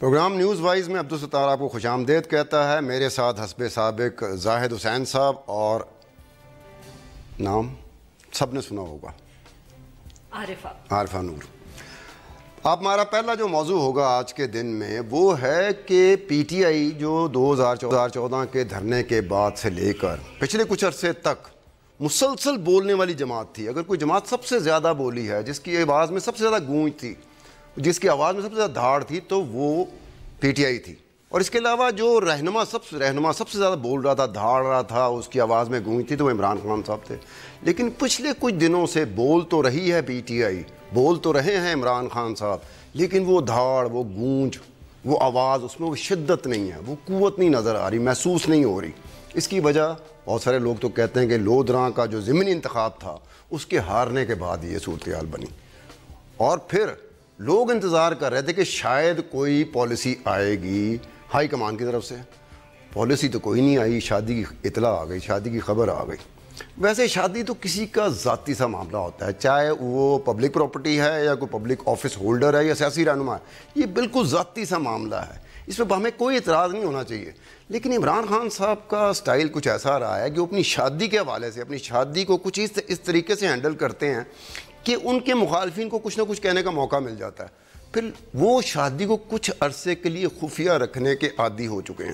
Programme news wise میں عبدالستار آپ کو خوش آمدید کہتا ہے. میرے ساتھ حسب سابق زاہد حسین صاحب اور نام سب نے سنا ہوگا عارفہ نور. اب ہمارا پہلا جو موضوع ہوگا آج کے دن میں وہ ہے کہ پی ٹی آئی جو 2014 کے دھرنے کے بعد سے لے کر پچھلے کچھ عرصے تک مسلسل بولنے والی جماعت تھی. اگر کوئی جماعت سب سے زیادہ بولی ہے، جس کی آواز میں سب سے زیادہ گونج تھی، جس کی آواز میں سب سے زیادہ دھاڑ تھی، تو وہ پی ٹی آئی تھی. اور اس کے علاوہ جو رہنما سب سے زیادہ بول رہا تھا، دھاڑ رہا تھا، اس کی آواز میں گونج تھی، تو وہ عمران خان صاحب تھے. لیکن پچھلے کچھ دنوں سے بول تو رہی ہے پی ٹی آئی، بول تو رہے ہیں عمران خان صاحب، لیکن وہ دھاڑ، وہ گونج، وہ آواز، اس میں وہ شدت نہیں ہے، وہ قوت نہیں نظر آ رہی، محسوس نہیں ہو رہی. اس کی وجہ بہت سارے لوگ تو کہتے ہیں کہ لودھراں کا جو ضمنی انتخاب تھا اس کے ہارنے کے بعد یہ صورتحال بنی. اور پھر لوگ انتظار کر رہے تھے کہ شاید کوئی پالیسی آئے گی ہائی کمان کی طرف سے. پالیسی تو کوئی نہیں آئی. شادی کی اطلاع آ گئی، شادی کی خبر آ گئی. ویسے شادی تو کسی کا ذاتی سا معاملہ ہوتا ہے، چاہے وہ پبلک پراپرٹی ہے یا کوئی پبلک آفس ہولڈر ہے یا سیاسی رہنما ہے. یہ بالکل ذاتی سا معاملہ ہے، اس پہ ہمیں کوئی اعتراض نہیں ہونا چاہیے. لیکن عمران خان صاحب کا سٹائل کچھ ایسا رہا ہے کہ وہ اپنی شادی کے حوالے سے، اپنی شادی کو کچھ اس طریقے سے ہینڈل کرتے ہیں کہ ان کے مخالفین کو کچھ نہ کچھ کہنے کا موقع مل جاتا ہے. پھر وہ شادی کو کچھ عرصے کے لیے خفیہ رکھنے کے عادی ہو چکے ہیں.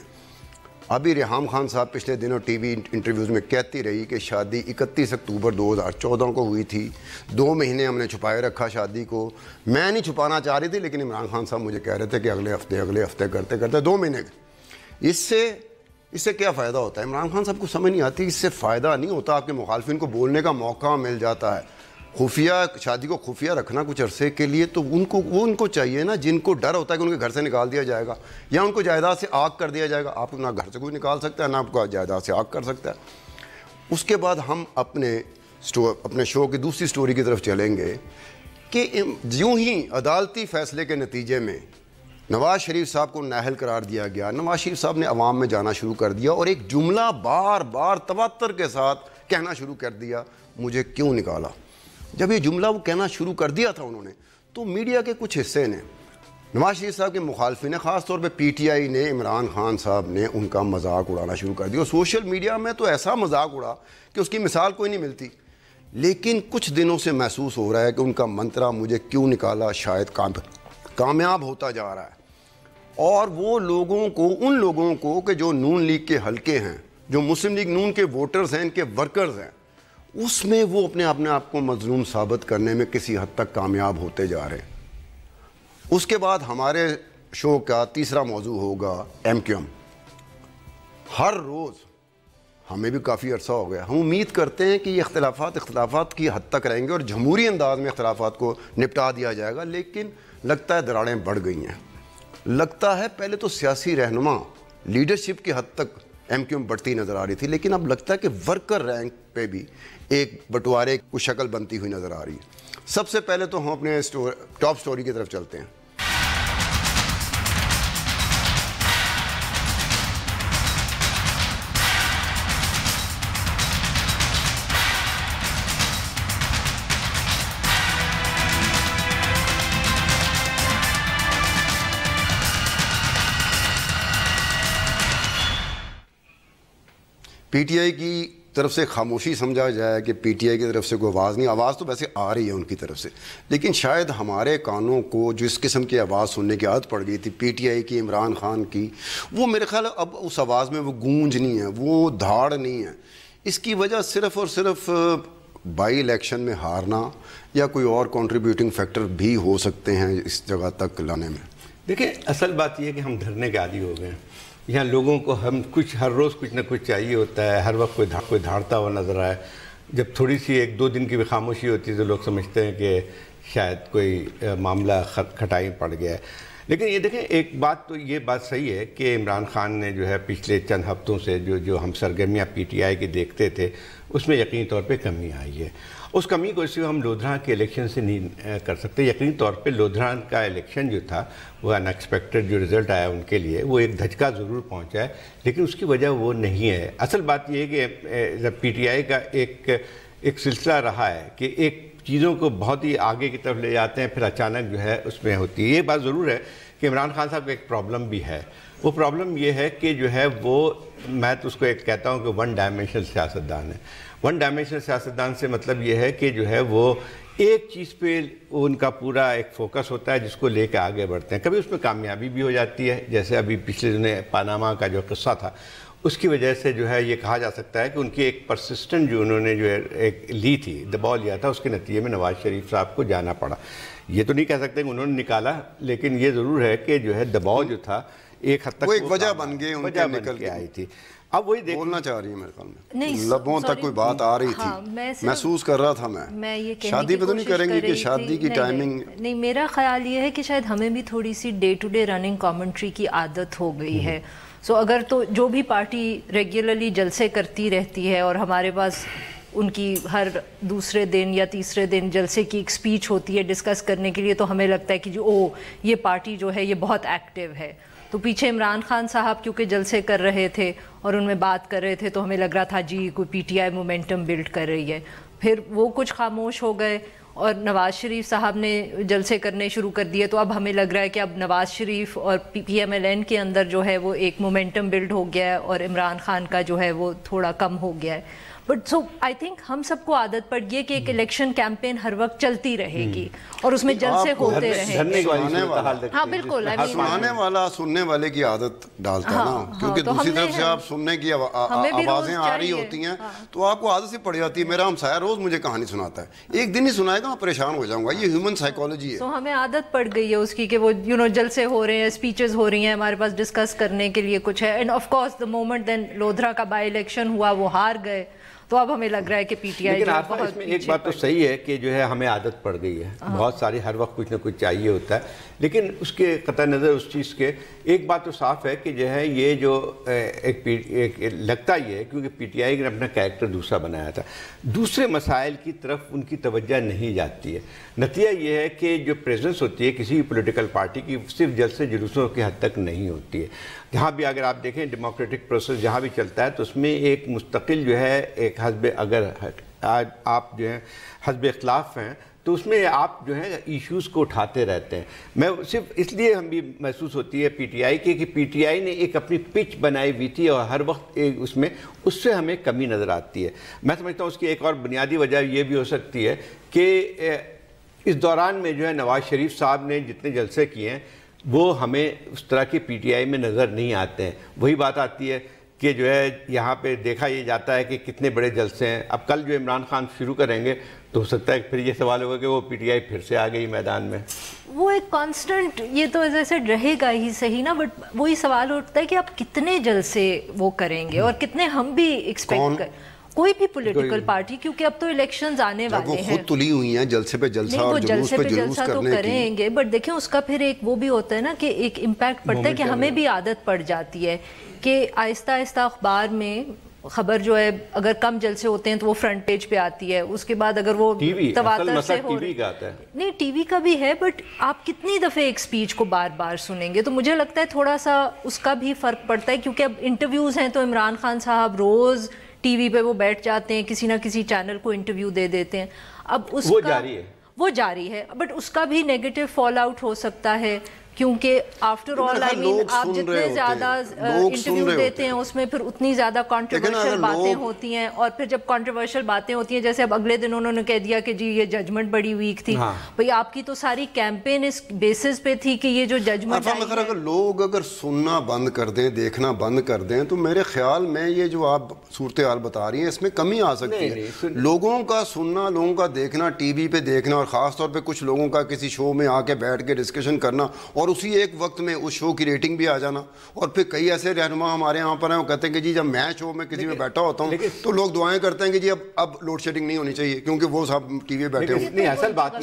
ابھی ریحام خان صاحب پچھلے دنوں ٹی وی انٹرویوز میں کہتی رہی کہ شادی 31 اکتوبر 2014 کو ہوئی تھی، 2 مہینے ہم نے چھپائے رکھا شادی کو. میں نہیں چھپانا چاہ رہی تھی، لیکن عمران خان صاحب مجھے کہہ رہے تھے کہ اگلے ہفتے کرتے کرتے 2 مہینے. اس سے کیا فائدہ ہوتا ہے؟ عمران خان صاحب کو سمجھ نہیں آتی. اس سے فائدہ نہیں ہوتا، آپ کے مخالفین کو بولنے کا موقع مل جاتا ہے. خفیہ شادی کو خفیہ رکھنا کچھ عرصے کے لیے تو ان کو چاہیے نا، جن کو ڈر ہوتا ہے کہ ان کے گھر سے نکال دیا جائے گا یا ان کو جائیداد سے آگ کر دیا جائے گا. آپ نہ گھر سے کوئی نکال سکتا ہے، نہ آپ کو جائیداد سے آگ کر سکتا ہے. اس کے بعد ہم اپنے شو کی دوسری سٹوری کی طرف چلیں گے کہ یوں ہی عدالتی فیصلے کے نتیجے میں نواز شریف صاحب کو نااہل قرار دیا گیا. نواز شریف صاحب نے عوام میں جانا شروع کر دیا اور ایک جملہ بار بار تواتر کے ساتھ کہنا شروع کر دیا، مجھے کیوں نکالا. جب یہ جملہ وہ کہنا شروع کر دیا تھا انہوں نے، تو میڈیا کے کچھ حصے نے، نواز شریف صاحب کے مخالفین نے، خاص طور پہ پی ٹی آئی نے، عمران خان صاحب نے ان کا مذاق اڑانا شروع کر دیا. اور سوشل میڈیا میں تو ایسا مذاق اڑا کہ اس کی مثال کوئی نہیں ملتی. لیکن کچھ دنوں سے محسوس ہو رہا ہے کہ ان کا منترا مجھے کیوں نکالا شاید کامیاب ہوتا جا رہا ہے. اور وہ ان لوگوں کو کہ جو نون لیگ کے حلقے ہیں، جو مسلم لیگ نون کے ووٹرز ہیں، ان کے ورکرز ہیں، اس میں وہ اپنے آپ کو مظلوم ثابت کرنے میں کسی حد تک کامیاب ہوتے جا رہے ہیں. اس کے بعد ہمارے شو کا تیسرا موضوع ہوگا ایم کیو ایم. ہر روز ہمیں بھی کافی عرصہ ہو گیا، ہم امید کرتے ہیں کہ یہ اختلافات کی حد تک رہیں گے اور جمہوری انداز میں اختلافات کو نپٹا دیا جائے گا. لیکن لگتا ہے دراڑیں بڑھ گئی ہیں. لگتا ہے پہلے تو سیاسی رہنما لیڈرشپ کی حد تک ایم کیو ایم بڑھتی نظر آ رہی تھی، لیکن اب لگتا ہے کہ ورکر رینک پہ بھی ایک بٹوارے کو شکل بنتی ہوئی نظر آ رہی ہے. سب سے پہلے تو ہم اپنے ٹاپ سٹوری کی طرف چلتے ہیں. پی ٹی آئی کی طرف سے خاموشی سمجھا جائے کہ پی ٹی آئی کی طرف سے کوئی آواز نہیں. آواز تو ویسے آ رہی ہے ان کی طرف سے، لیکن شاید ہمارے کانوں کو جس قسم کی آواز سننے کی عادت پڑ گئی تھی پی ٹی آئی کی، عمران خان کی، وہ میرے خیال اب اس آواز میں وہ گونج نہیں ہے، وہ دھاڑ نہیں ہے. اس کی وجہ صرف اور صرف بائی الیکشن میں ہارنا یا کوئی اور کنٹریبیوٹنگ فیکٹر بھی ہو سکتے ہیں اس جگہ تک لانے میں. دیکھیں، اصل بات یہ ہے کہ ہم دھرنے کے عادی ہو گئے ہیں. یہاں لوگوں کو ہر روز کچھ نہ کچھ چاہیے ہوتا ہے، ہر وقت کوئی دھاڑتا ہوا نظر آئے. جب تھوڑی سی 1-2 دن کی بھی خاموشی ہوتی ہے تو لوگ سمجھتے ہیں کہ شاید کوئی معاملہ کھٹائی پڑ گیا ہے. لیکن یہ دیکھیں ایک بات تو یہ بات صحیح ہے کہ عمران خان نے جو ہے پچھلے چند ہفتوں سے جو ہم سرگرمیاں پی ٹی آئی کی دیکھتے تھے اس میں یقینی طور پہ کمی آئی ہے. اس کمی کو صرف ہم لودھران کے الیکشن سے نہیں کر سکتے. یقینی طور پہ لودھران کا الیکشن جو تھا وہ ان ایکسپیکٹڈ جو رزلٹ آیا ان کے لیے وہ ایک دھچکا ضرور پہنچا ہے, لیکن اس کی وجہ وہ نہیں ہے. اصل بات یہ ہے کہ پی ٹی آئی کا ایک سلسلہ رہا ہے کہ ایک چیزوں کو بہت ہی آگے کی طرف لے جاتے ہیں, پھر اچانک جو ہے اس میں ہوتی ہے. یہ بات ضرور ہے کہ عمران خان صاحب کا ایک پرابلم بھی ہے. وہ پرابلم یہ ہے کہ جو ہے وہ, میں تو اس کو ایک کہتا ہوں کہ ون ڈائمینشنل سیاستدان ہے. ون ڈائمینشنل سیاستدان سے مطلب یہ ہے کہ جو ہے وہ ایک چیز پہ ان کا پورا ایک فوکس ہوتا ہے جس کو لے کے آگے بڑھتے ہیں. کبھی اس میں کامیابی بھی ہو جاتی ہے, جیسے ابھی پچھلے دنوں پاناما کا جو قصہ تھا اس کی وجہ سے جو ہے یہ کہا جا سکتا ہے کہ ان کی ایک پرسسٹنٹ جو انہوں نے جو ہے ایک لی تھی, دباؤ لیا تھا, اس کے نتیجے میں نواز شریف صاحب کو جانا پڑا. یہ تو نہیں کہہ سکتے کہ انہوں نے نکالا, لیکن یہ ضرور ہے کہ جو ہے دباؤ جو تھا ایک حد تک وہ ایک وجہ بن گئی, ان کے نکل کے آئی تھی. اب وہی بولنا چاہ رہی ہے میرے خیال میں, لبوں تک کوئی بات آ رہی تھی, محسوس کر رہا تھا میں. شادی پہ تو نہیں کریں گے کہ شادی کی ٹائمنگ نہیں. میرا خیال یہ ہے کہ شاید ہمیں بھی تھوڑی سی day to day running commentary کی عادت ہو گئی ہے. سو اگر تو جو بھی پارٹی ریگولرلی جلسے کرتی رہتی ہے اور ہمارے پاس ان کی ہر دوسرے دن یا تیسرے دن جلسے کی ایک سپیچ ہوتی ہے ڈسکس کرنے کے لیے, تو ہمیں لگتا ہے کہ یہ پارٹی جو ہے یہ بہت ایکٹیو ہے. تو پیچھے عمران خان صاحب کیونکہ جلسے کر رہے تھے اور ان میں بات کر رہے تھے تو ہمیں لگ رہا تھا جی کوئی PTI momentum build کر رہی ہے. پھر وہ کچھ خاموش ہو گئے اور نواز شریف صاحب نے جلسے کرنے شروع کر دیے, تو اب ہمیں لگ رہا ہے کہ اب نواز شریف اور پی ایم ایل این کے اندر جو ہے وہ ایک مومنٹم بلڈ ہو گیا ہے اور عمران خان کا جو ہے وہ تھوڑا کم ہو گیا ہے. بٹ سو آئی تھنک ہم سب کو عادت پڑ گئی ہے کہ ایک الیکشن کیمپین ہر وقت چلتی رہے گی اور اس میں جلسے ہوتے رہیں گے. ہاں بالکل, سنانے والا سننے والے کی عادت ڈالتا ہے نا, کیونکہ دوسری طرف سے آپ سننے کی آوازیں آ رہی ہوتی ہیں تو آپ کو عادت سے پڑ جاتی ہے. میرا ہمسایہ روز مجھے کہانی سناتا ہے, ایک دن ہی سنائے گا میں پریشان ہو جاؤں گا. یہ ہیومن سائیکالوجی ہے. تو ہمیں عادت پڑ گئی ہے اس کی کہ وہ جلسے ہو رہے ہیں, اسپیچز ہو رہی ہیں, ہمارے پاس ڈسکس کرنے کے لیے کچھ ہے. And of course the moment then Lodhra کا بائی الیکشن ہوا وہ ہار گئے, تو اب ہمیں لگ رہا ہے کہ پی ٹی آئی اس میں ایک بات تو صحیح ہے کہ جو ہے ہمیں عادت پڑ گئی ہے, بہت ساری ہر وقت کچھ نہ کچھ چاہیے ہوتا ہے. لیکن اس کے قطع نظر اس چیز کے ایک بات تو صاف ہے کہ جو ہے یہ جو ایک لگتا یہ ہے کیونکہ پی ٹی آئی نے اپنا کریکٹر دوسرا بنایا تھا, دوسرے مسائل کی طرف ان کی توجہ نہیں جاتی ہے. نتیجہ یہ ہے کہ جو پریزنس ہوتی ہے کسی بھی پولیٹیکل پارٹی کی صرف جلسے جلوسوں کی حد تک نہیں ہوتی ہے. جہاں بھی اگر آپ دیکھیں ڈیموکریٹک پروسیس جہاں بھی چلتا ہے تو اس میں ایک مستقل جو ہے ایک حزب, اگر آپ جو ہیں حزب اختلاف ہیں تو اس میں آپ جو ہے ایشوز کو اٹھاتے رہتے ہیں. میں صرف اس لیے ہم بھی محسوس ہوتی ہے پی ٹی آئی کی کہ پی ٹی آئی نے ایک اپنی پچ بنائی ہوئی تھی اور ہر وقت اس سے ہمیں کمی نظر آتی ہے. میں سمجھتا ہوں اس کی ایک اور بنیادی وجہ یہ بھی ہو سکتی ہے کہ اس دوران میں جو ہے نواز شریف صاحب نے جتنے جلسے کیے ہیں وہ ہمیں اس طرح کی پی ٹی آئی میں نظر نہیں آتے ہیں. وہی بات آتی ہے کہ جو ہے یہاں پہ دیکھا یہ جاتا ہے کہ کتنے بڑے جلسے ہیں. اب کل جو عمران خان شروع کریں گے تو ہو سکتا ہے پھر یہ سوال ہوگا کہ وہ پی ٹی آئی پھر سے آ گئی میدان میں. وہ ایک کانسٹنٹ یہ تو ایسے رہے گا ہی صحیح نا, بٹ وہی سوال اٹھتا ہے کہ آپ کتنے جلسے وہ کریں گے اور کتنے ہم بھی ایکسپیکٹ کریں. کوئی بھی پولیٹیکل پارٹی, کیونکہ اب تو الیکشنز آنے والے ہیں, وہ خود تلی ہوئی ہیں جلسے پہ جلسہ اور جلوس پہ جلوس تو کریں گے. بٹ دیکھیں اس کا پھر ایک وہ بھی ہوتا ہے نا کہ ایک امپیکٹ پڑتا ہے کہ ہمیں بھی عادت پڑ جاتی ہے کہ آہستہ آہستہ اخبار میں خبر جو ہے اگر کم جلسے ہوتے ہیں تو وہ فرنٹ پیج پہ آتی ہے, اس کے بعد اگر وہ تواتر سے ہو نہیں ٹی وی کا بھی ہے, بٹ آپ کتنی دفعہ ایک سپیچ کو بار بار سنیں گے. تو مجھے لگتا ہے تھوڑا سا اس کا بھی فرق پڑتا ہے, کیونکہ اب انٹرویوز ہیں تو عمران خان صاحب روز ٹی وی پہ وہ بیٹھ جاتے ہیں, کسی نہ کسی چینل کو انٹرویو دے دیتے ہیں. اب اس کا وہ جاری ہے, بٹ اس کا بھی نیگیٹو فال آؤٹ ہو سکتا ہے, کیونکہ آفٹر آل آئی مین آپ جتنے زیادہ انٹرویو دیتے ہیں اس میں پھر اتنی زیادہ کانٹروورشل باتیں ہوتی ہیں, اور پھر جب کانٹروورشل باتیں ہوتی ہیں جیسے اب اگلے دن انہوں نے کہہ دیا کہ جی یہ ججمنٹ بڑی ویک تھی. بھئی آپ کی تو ساری کیمپین اس بیسس پہ تھی کہ یہ جو ججمنٹ اگر لوگ اگر سننا بند کر دیں, دیکھنا بند کر دیں, تو میرے خیال میں یہ جو آپ صورتحال بتا رہی ہیں اس میں کمی آ سکتی ہے. لوگوں کا سننا, لوگوں کا دیکھنا, ٹی وی پہ دیکھنا, اور خاص طور پہ کچھ لوگوں کا کسی شو میں آ کے بیٹھ کے ڈسکشن کرنا اور اور اسی ایک وقت میں اس شو کی ریٹنگ بھی آ جانا. اور پھر کئی ایسے رہنما ہمارے یہاں پر ہیں, وہ کہتے ہیں کہ جی جب میں شو میں کسی میں بیٹھا ہوتا ہوں تو لوگ دعائیں کرتے ہیں کہ جی اب لوڈ شیڈنگ نہیں ہونی چاہیے کیونکہ وہ صاحب ٹی وی بیٹھے ہوئے. اصل بات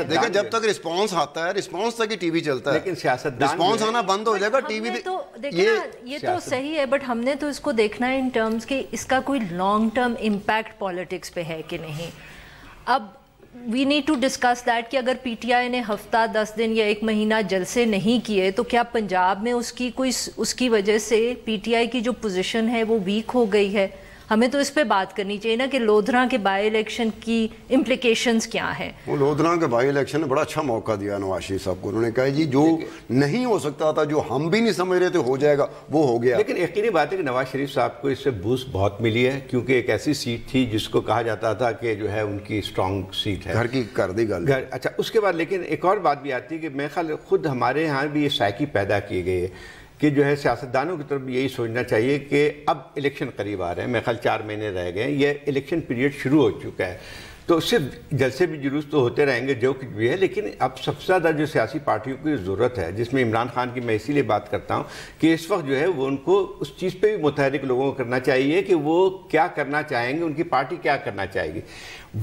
دیکھیں جب تک رسپانس آتا ہے رسپانس تک ہی ٹی وی چلتا ہے, لیکن سیاست رسپانس آنا بند ہو جائے گا ٹی وی. یہ تو صحیح ہے, بٹ ہم نے تو اس کو دیکھنا ہے ان ٹرمز کہ اس کا کوئی لانگ ٹرم امپیکٹ پالیٹکس پہ ہے کہ نہیں. اب we need to discuss that کہ اگر پی ٹی آئی نے ہفتہ 10 دن یا 1 مہینہ جلسے نہیں کیے تو کیا پنجاب میں اس کی وجہ سے پی ٹی آئی کی جو پوزیشن ہے وہ ویک ہو گئی ہے؟ ہمیں تو اس پہ بات کرنی چاہیے نا کہ لودھراں کے بائی الیکشن کی امپلیکیشنز کیا ہیں. وہ لودھراں کے بائی الیکشن نے بڑا اچھا موقع دیا نواز شریف صاحب کو. انہوں نے کہا جی جو نہیں ہو سکتا تھا, جو ہم بھی نہیں سمجھ رہے تھے ہو جائے گا, وہ ہو گیا. لیکن یقینی بات ہے کہ نواز شریف صاحب کو اس سے بوسٹ بہت ملی ہے کیونکہ ایک ایسی سیٹ تھی جس کو کہا جاتا تھا کہ جو ہے ان کی اسٹرانگ سیٹ ہے, گھر کی کر دی گل. اچھا اس کے بعد لیکن ایک اور بات بھی آتی ہے کہ میں خیال خود ہمارے یہاں بھی یہ سائیکی پیدا کی گئی ہے کہ جو ہے سیاستدانوں کی طرف یہی سوچنا چاہیے کہ اب الیکشن قریب آ رہے ہیں, میرے خیال 4 مہینے رہ گئے ہیں, یہ الیکشن پیریڈ شروع ہو چکا ہے, تو صرف جلسے بھی جلوس تو ہوتے رہیں گے جو کچھ بھی ہے, لیکن اب سب سے زیادہ جو سیاسی پارٹیوں کی ضرورت ہے, جس میں عمران خان کی میں اسی لیے بات کرتا ہوں کہ اس وقت جو ہے وہ ان کو اس چیز پہ بھی متحرک لوگوں کو کرنا چاہیے کہ وہ کیا کرنا چاہیں گے, ان کی پارٹی کیا کرنا چاہے گی.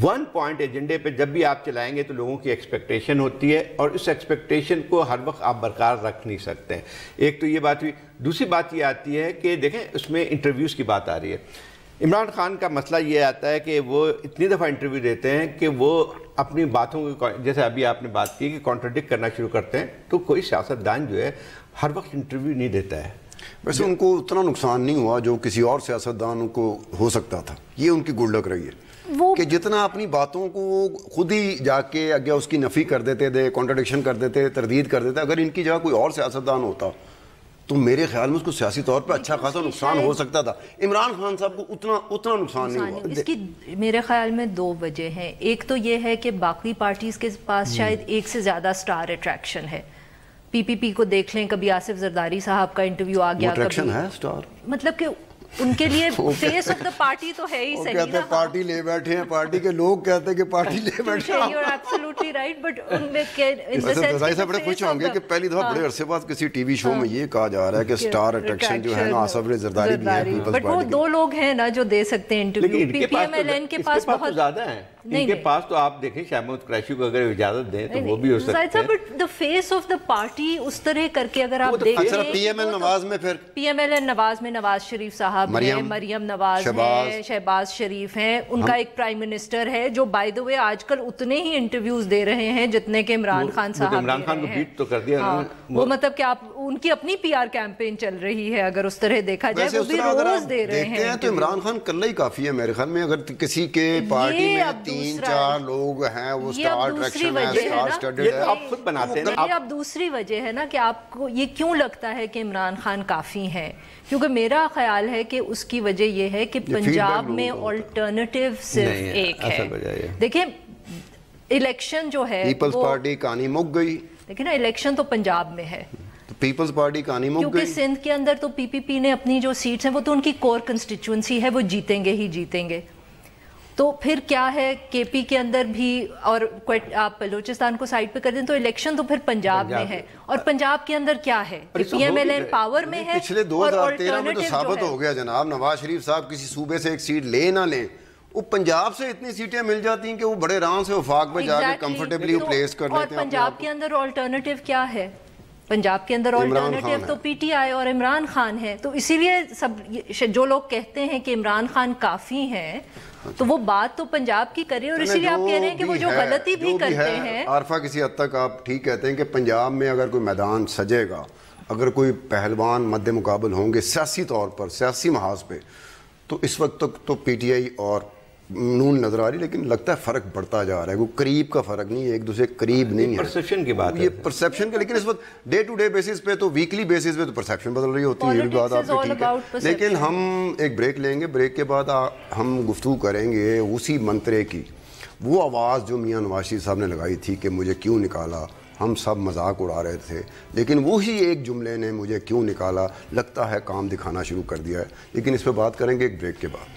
1 پوائنٹ ایجنڈے پہ جب بھی آپ چلائیں گے تو لوگوں کی ایکسپیکٹیشن ہوتی ہے اور اس ایکسپیکٹیشن کو ہر وقت آپ برقرار رکھ نہیں سکتے ہیں. ایک تو یہ بات ہوئی. دوسری بات یہ آتی ہے کہ دیکھیں اس میں انٹرویوز کی بات آ رہی ہے. عمران خان کا مسئلہ یہ آتا ہے کہ وہ اتنی دفعہ انٹرویو دیتے ہیں کہ وہ اپنی باتوں کو, جیسے ابھی آپ نے بات کی کہ کانٹرڈکٹ کرنا شروع کرتے ہیں, تو کوئی سیاستدان جو ہے ہر وقت انٹرویو نہیں دیتا ہے. ویسے ان کو اتنا نقصان نہیں ہوا جو کسی اور سیاستدان کو ہو سکتا تھا. یہ ان کی گڈ لک رہی ہے کہ جتنا اپنی باتوں کو خود ہی جا کے آگے اس کی نفی کر دیتے تھے, کانٹرڈکشن کر دیتے, تردید کر دیتے. اگر ان کی جگہ کوئی اور سیاستدان ہوتا تو میرے خیال میں اس کو سیاسی طور پہ اچھا خاصا نقصان ہو سکتا تھا. عمران خان صاحب کو اتنا نقصان نہیں ہوا. اس کی میرے خیال میں 2 وجہ ہیں. ایک تو یہ ہے کہ باقی پارٹیز کے پاس شاید ایک سے زیادہ سٹار اٹریکشن ہے. پی پی پی کو دیکھ لیں, کبھی آصف زرداری صاحب کا انٹرویو آ گیا, اٹریکشن ہے سٹار, مطلب کہ ان کے لیے فیس آف دا پارٹی تو ہے ہی. صحیح کہتے ہیں پارٹی لے بیٹھے ہیں, پارٹی کے لوگ کہتے ہیں کہ پارٹی لے بیٹھے ہیں. You are absolutely right, but ان میں رضائی صاحب بڑے خوش ہوں گے کہ پہلی دفعہ بڑے عرصے بعد کسی ٹی وی شو میں یہ کہا جا رہا ہے کہ سٹار اٹریکشن جو ہے نا آصف زرداری بھی ہے. بٹ وہ 2 لوگ ہیں نا جو دے سکتے ہیں انٹرویو. پی پی ایم ایل این کے پاس بہت زیادہ ہیں. ان کے پاس تو آپ دیکھیں شاہ محمود قریشی کو اگر اجازت دیں تو وہ بھی ہو سکتے ہیں. But the face of the party اس طرح کر کے اگر آپ دیکھیں, پی ایم ایل نواز میں پھر پی ایم ایل این نواز میں نواز شریف صاحب ہیں, مریم نواز ہیں, شہباز شریف ہیں, ان کا ایک پرائم منسٹر ہے جو بائی دا وے آج کل اتنے ہی انٹرویوز دے رہے ہیں جتنے کہ عمران خان صاحب. عمران خان کو بیٹ تو کر دیا وہ, مطلب کہ آپ ان کی اپنی پی آر کیمپین چل رہی ہے اگر اس طرح دیکھا جائے, وہ بھی روز دے رہے ہیں. تو عمران خان کلّا ہی کافی ہے میرے خیال میں. اگر کسی کے پارٹی میں 3-4 لوگ ہیں وہ سٹار اٹریکشن ہے, سٹار اسٹڈڈ ہے, آپ خود بناتے ہیں. یہ اب دوسری وجہ ہے نا کہ آپ کو یہ کیوں لگتا ہے کہ عمران خان کافی ہیں, کیونکہ میرا خیال ہے کہ اس کی وجہ یہ ہے کہ پنجاب میں آلٹرنیٹیو صرف ایک ہے. دیکھیں الیکشن جو ہے پیپلز پارٹی کہانی مک گئی. دیکھیں نا الیکشن تو پنجاب میں ہے, پیپلز پارٹی کہانی مک گئی, کیونکہ سندھ کے اندر تو پی پی پی نے اپنی جو سیٹس ہیں وہ تو ان کی کور کنسٹیچوئنسی ہے, وہ جیتیں گے ہی جیتیں گے. تو پھر کیا ہے کے پی کے اندر بھی, اور آپ بلوچستان کو سائڈ پہ کر دیں تو الیکشن تو پھر پنجاب میں ہے, اور پنجاب کے اندر کیا ہے PMLN power میں ہے. پچھلے 2013 میں تو ثابت ہو گیا جناب, نواز شریف صاحب کسی صوبے سے ایک سیٹ لے نہ لیں, وہ پنجاب سے اتنی سیٹیں مل جاتی ہیں کہ وہ بڑے آرام سے وفاق میں جا کے کمفرٹیبلی پلیس کر لیتے ہیں. اور پنجاب کے اندر آلٹرنیٹیو کیا ہے؟ پنجاب کے اندر آلٹرنیٹیو تو پی ٹی آئی اور عمران خان ہے. تو اسی لیے سب جو لوگ کہتے ہیں کہ عمران خان کافی ہیں تو وہ بات تو پنجاب کی کریں, اور اسی لیے آپ کہہ رہے ہیں کہ وہ جو غلطی بھی کرتے ہیں. عارفہ کسی حد تک آپ ٹھیک کہتے ہیں کہ پنجاب میں اگر کوئی میدان سجے گا, اگر کوئی پہلوان مد مقابل ہوں گے سیاسی طور پر, سیاسی محاذ پہ, تو اس وقت تک تو پی ٹی آئی اور نون نظر آ رہی, لیکن لگتا ہے فرق بڑھتا جا رہا ہے. کوئی قریب کا فرق نہیں ہے, ایک دوسرے قریب نہیں ہے. پرسیپشن کی بات ہے, یہ پرسیپشن کا, لیکن اس وقت ڈے ٹو ڈے بیسس پہ تو ویکلی بیسس پہ تو پرسیپشن بدل رہی ہوتی ہے, یہ بھی بات آپ کی ٹھیک ہے. لیکن ہم ایک بریک لیں گے, بریک کے بعد ہم گفتگو کریں گے اسی منترے کی. وہ آواز جو میاں نواز شریف صاحب نے لگائی تھی کہ مجھے کیوں نکالا, ہم سب مذاق اڑا رہے تھے, لیکن وہی ایک جملے نے مجھے کیوں نکالا لگتا ہے کام دکھانا شروع کر دیا ہے. لیکن اس پہ بات کریں گے ایک بریک کے بعد.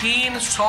300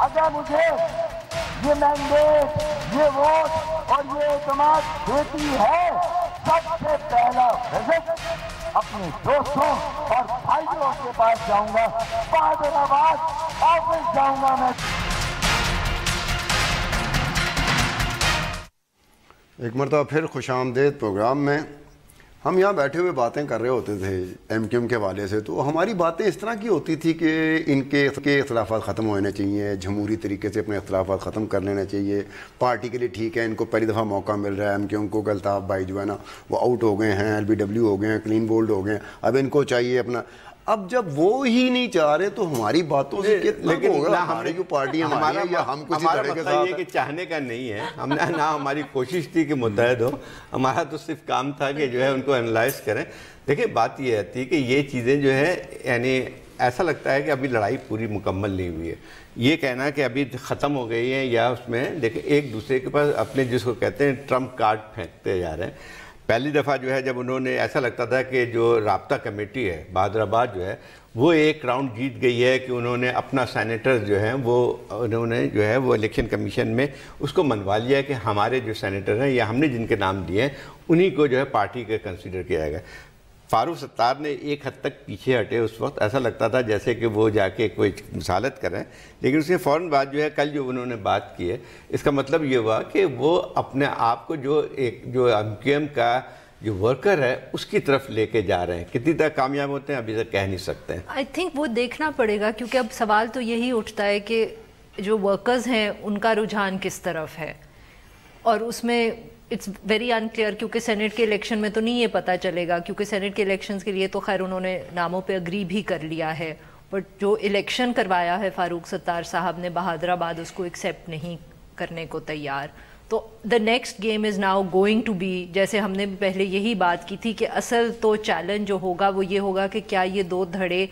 اگر مجھے یہ مینڈیٹ، یہ ووٹ اور یہ اعتماد دیتی ہے، سب سے پہلا وزٹ اپنے دوستوں اور بھائیوں کے پاس جاؤں گا، بعد آفس جاؤں گا میں۔ ایک مرتبہ پھر خوش آمدید پروگرام میں ہم یہاں بیٹھے ہوئے باتیں کر رہے ہوتے تھے ایم کیو ایم کے حوالے سے، تو ہماری باتیں اس طرح کی ہوتی تھی کہ ان کے اختلافات ختم ہونے چاہیے، جمہوری طریقے سے اپنے اختلافات ختم کر لینے چاہیے، پارٹی کے لیے ٹھیک ہے، ان کو پہلی دفعہ موقع مل رہا ہے، ایم کیو ایم کو کہ الطاف بھائی جو ہے نا وہ آؤٹ ہو گئے ہیں، ایل بی ڈبلیو ہو گئے ہیں، کلین بولڈ ہو گئے ہیں، اب ان کو چاہیے اپنا۔ اب جب وہ ہی نہیں چاہ رہے تو ہماری باتوں سے کتنا ہوگا؟ ہماری جو پارٹی ہماری ہے یا ہم کچھ طرح کے ساتھ، یہ کہ چاہنے کا نہیں ہے، ہم نے نہ ہماری کوشش تھی کہ متحد ہو، ہمارا تو صرف کام تھا کہ جو ہے ان کو انالائز کریں۔ دیکھیں بات یہ آتی ہے کہ یہ چیزیں جو ہے یعنی ایسا لگتا ہے کہ ابھی لڑائی پوری مکمل نہیں ہوئی ہے، یہ کہنا کہ ابھی ختم ہو گئی ہے یا اس میں دیکھیں ایک دوسرے کے پاس اپنے جس کو کہتے ہیں ٹرمپ کارڈ پھینکتے جا رہے ہیں۔ پہلی دفعہ جو ہے جب انہوں نے ایسا لگتا تھا کہ جو رابطہ کمیٹی ہے بہادر آباد جو ہے وہ ایک راؤنڈ جیت گئی ہے کہ انہوں نے اپنا سینیٹر جو ہیں وہ انہوں نے جو ہے وہ الیکشن کمیشن میں اس کو منوا لیا کہ ہمارے جو سینیٹر ہیں یا ہم نے جن کے نام دیے ہیں انہی کو جو ہے پارٹی کا کنسیڈر کیا جائے گا۔ فاروق ستار نے ایک حد تک پیچھے ہٹے، اس وقت ایسا لگتا تھا جیسے کہ وہ جا کے کوئی مثالت کریں، لیکن اس کے فوراً بعد جو ہے کل جو انہوں نے بات کی ہے اس کا مطلب یہ ہوا کہ وہ اپنے آپ کو جو ایم کیو ایم کا جو ورکر ہے اس کی طرف لے کے جا رہے ہیں۔ کتنی تک کامیاب ہوتے ہیں ابھی تک کہہ نہیں سکتے ہیں۔ آئی تھنک وہ دیکھنا پڑے گا، کیونکہ اب سوال تو یہی اٹھتا ہے کہ جو ورکرز ہیں ان کا رجحان کس طرف ہے، اور اس میں اٹس ویری انکلیئر، کیونکہ سینٹ کے الیکشن میں تو نہیں یہ پتہ چلے گا، کیونکہ سینٹ کے الیکشنز کے لیے تو خیر انہوں نے ناموں پہ اگری بھی کر لیا ہے، بٹ جو الیکشن کروایا ہے فاروق ستار صاحب نے بہادر آباد اس کو ایکسیپٹ نہیں کرنے کو تیار۔ تو the next game is now going to be, جیسے ہم نے پہلے یہی بات کی تھی کہ اصل تو چیلنج جو ہوگا وہ یہ ہوگا کہ کیا یہ دو دھڑے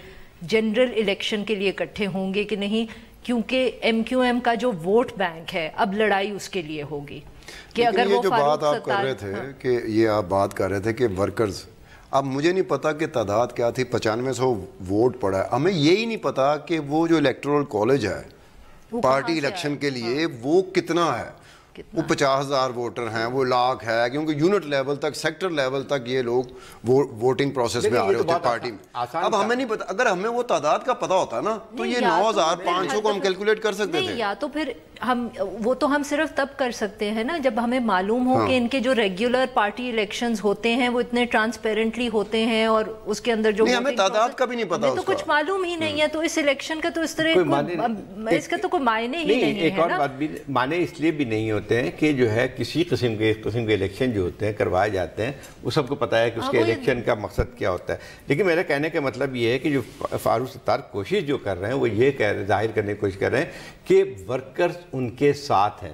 جنرل الیکشن کے لیے اکٹھے ہوں گے کہ نہیں، کیونکہ ایم کیو ایم کا جو ووٹ بینک ہے اب لڑائی اس کے لیے ہوگی کہ اگر وہ جو بات آپ کر رہے تھے کہ یہ آپ بات کر رہے تھے کہ ورکرز، اب مجھے نہیں پتا کہ تعداد کیا تھی، 9500 ووٹ پڑا ہے، ہمیں یہی نہیں پتا کہ وہ جو الیکٹورل کالج ہے پارٹی الیکشن کے لیے وہ کتنا ہے، وہ 50,000 ووٹر ہیں، وہ لاکھ ہے، کیونکہ یونٹ لیول تک سیکٹر لیول تک یہ لوگ ووٹنگ پروسیس میں آ رہے ہوتے ہیں پارٹی میں۔ اب ہمیں نہیں پتا، اگر ہمیں وہ تعداد کا پتا ہوتا ہے نا تو یہ 9,500 کو ہم کیلکولیٹ کر سکتے تھے۔ یا تو پھر وہ تو ہم صرف تب کر سکتے ہیں نا جب ہمیں معلوم ہو کہ ان کے جو ریگولر پارٹی الیکشنز ہوتے ہیں وہ اتنے ٹرانسپیرنٹلی ہوتے ہیں، اور اس کے اندر جو ہمیں تعداد کا بھی نہیں پتا، تو کچھ معلوم ہی نہیں ہے، تو اس الیکشن کا تو اس طرح اس کا تو کوئی معنی ہی نہیں ہے۔ ایک اور بات بھی معنی اس لیے بھی نہیں ہوتے ہیں کہ جو ہے کسی قسم کے الیکشن جو ہوتے ہیں کوائے جاتے ہیں وہ سب کو پتا ہے کہ اس کے الیکشن کا مقصد کیا ہوتا ہے، لیکن میرے کہنے کا مطلب یہ ہے کہ جو فاروق ستار کوشش جو کر رہے ہیں وہ یہ ظاہر کرنے کی کوشش کر رہے ہیں کہ ورکرز ان کے ساتھ ہیں۔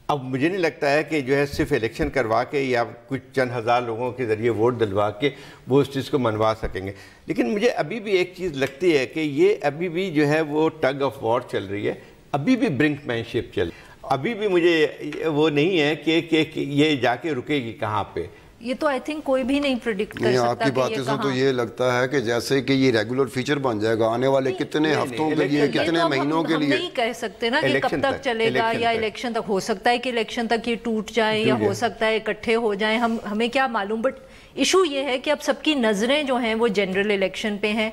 اب مجھے نہیں لگتا ہے کہ جو ہے صرف الیکشن کروا کے یا کچھ چند ہزار لوگوں کے ذریعے ووٹ دلوا کے وہ اس چیز کو منوا سکیں گے، لیکن مجھے ابھی بھی ایک چیز لگتی ہے کہ یہ ابھی بھی جو ہے وہ ٹگ آف وار چل رہی ہے، ابھی بھی برنک مین شپ چل رہی ہے، ابھی بھی مجھے وہ نہیں ہے کہ یہ جا کے رکے گی کہاں پہ۔ یہ تو آئی تھنک کوئی بھی نہیں پریڈکٹ کر سکتا۔ آپ کی باتیں سے تو یہ لگتا ہے کہ جیسے کہ یہ ریگولر فیچر بن جائے گا آنے والے کتنے ہفتوں کے لیے، کتنے مہینوں کے لیے۔ ہم نہیں کہہ سکتے نا کہ کب تک چلے گا، یا الیکشن تک، ہو سکتا ہے کہ الیکشن تک یہ ٹوٹ جائیں یا ہو سکتا ہے اکٹھے ہو جائیں، ہمیں کیا معلوم، بٹ ایشو یہ ہے کہ اب سب کی نظریں جو ہیں وہ جنرل الیکشن پہ ہیں،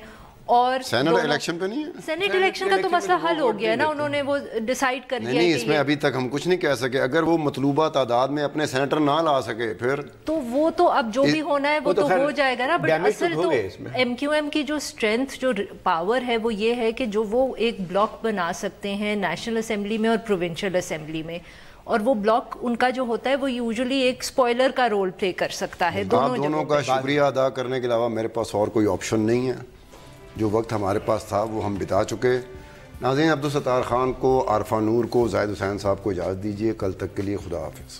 اور سینٹ الیکشن پہ نہیں ہے۔ سینٹ الیکشن کا تو مسئلہ حل ہو گیا نا، انہوں نے وہ ڈیسائیڈ کر لیا۔ نہیں، اس میں ابھی تک ہم کچھ نہیں کہہ سکے، اگر وہ مطلوبہ تعداد میں اپنے سینیٹر نہ لا سکے پھر تو وہ تو اب جو بھی ہونا ہے وہ تو ہو جائے گا نا، بٹ اصل تو ایم کیو ایم کی جو اسٹرینتھ، جو پاور ہے وہ یہ ہے کہ جو وہ ایک بلاک بنا سکتے ہیں نیشنل اسمبلی میں اور پروونشل اسمبلی میں، اور وہ بلاک ان کا جو ہوتا ہے وہ یوزلی ایک اسپوائلر کا رول پلے کر سکتا ہے۔ دونوں کا شکریہ ادا کرنے کے علاوہ میرے پاس اور کوئی آپشن نہیں ہے، جو وقت ہمارے پاس تھا وہ ہم بتا چکے۔ ناظرین، عبدالستار خان کو، عارفہ نور کو، زاہد حسین صاحب کو اجازت دیجیے، کل تک کے لیے خدا حافظ۔